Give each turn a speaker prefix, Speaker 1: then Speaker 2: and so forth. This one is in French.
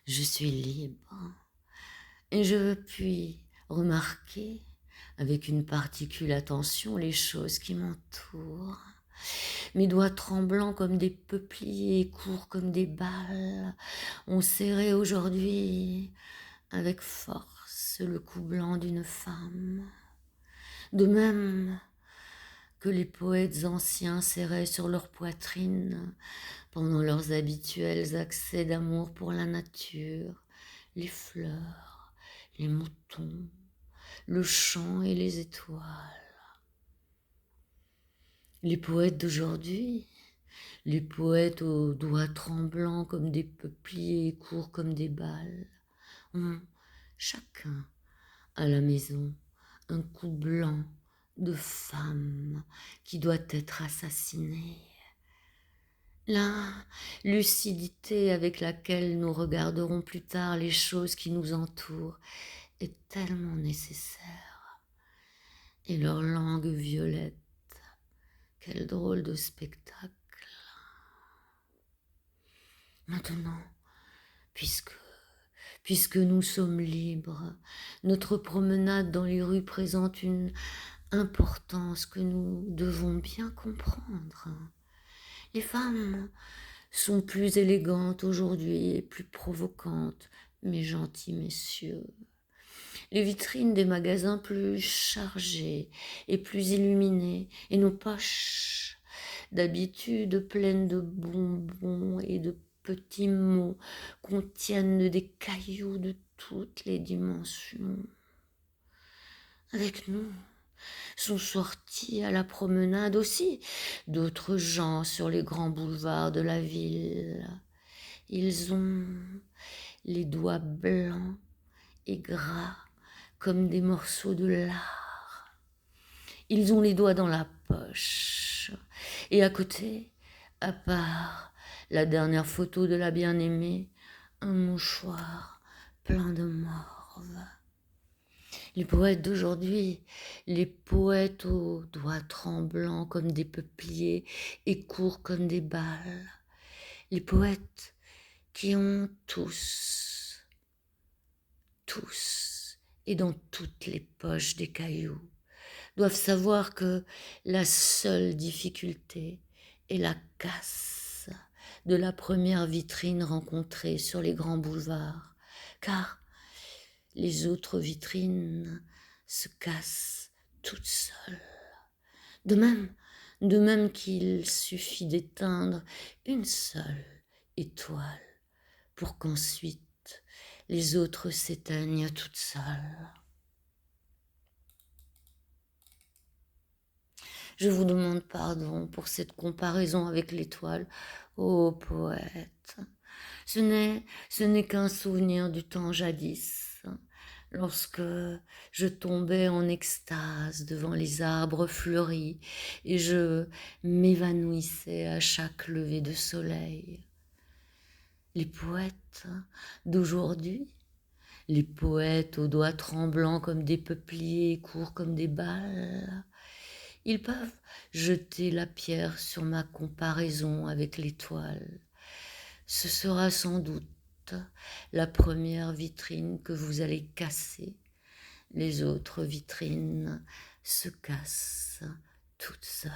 Speaker 1: je suis libre et je puis remarquer avec une particulière attention les choses qui m'entourent. Mes doigts tremblants comme des peupliers, courts comme des balles, ont serré aujourd'hui avec force le cou blanc d'une femme. De même que les poètes anciens serraient sur leur poitrine, pendant leurs habituels accès d'amour pour la nature, les fleurs, les moutons, le chant et les étoiles. Les poètes d'aujourd'hui, les poètes aux doigts tremblants comme des peupliers et courts comme des balles, ont chacun à la maison un cou blanc de femme qui doit être assassinée. La lucidité avec laquelle nous regarderons plus tard les choses qui nous entourent est tellement nécessaire. Et leur langue violette, quel drôle de spectacle. Maintenant, puisque nous sommes libres, notre promenade dans les rues présente une importance que nous devons bien comprendre. Les femmes sont plus élégantes aujourd'hui et plus provocantes, mes gentils messieurs. Les vitrines des magasins plus chargées et plus illuminées, et nos poches, d'habitude pleines de bonbons et de petits mots, contiennent des cailloux de toutes les dimensions. Avec nous sont sortis à la promenade aussi d'autres gens sur les grands boulevards de la ville. Ils ont les doigts blancs et gras comme des morceaux de lard. Ils ont les doigts dans la poche. Et à côté, à part la dernière photo de la bien-aimée, un mouchoir plein de morve. Les poètes d'aujourd'hui, les poètes aux doigts tremblants comme des peupliers et courts comme des balles, les poètes qui ont tous, et dans toutes les poches des cailloux, doivent savoir que la seule difficulté est la casse de la première vitrine rencontrée sur les grands boulevards, car les autres vitrines se cassent toutes seules. De même qu'il suffit d'éteindre une seule étoile pour qu'ensuite les autres s'éteignent toutes seules. Je vous demande pardon pour cette comparaison avec l'étoile. Ô poète, ce n'est qu'un souvenir du temps jadis, lorsque je tombais en extase devant les arbres fleuris et je m'évanouissais à chaque lever de soleil. Les poètes d'aujourd'hui, les poètes aux doigts tremblants comme des peupliers, courts comme des balles, ils peuvent jeter la pierre sur ma comparaison avec l'étoile. Ce sera sans doute la première vitrine que vous allez casser. Les autres vitrines se cassent toutes seules.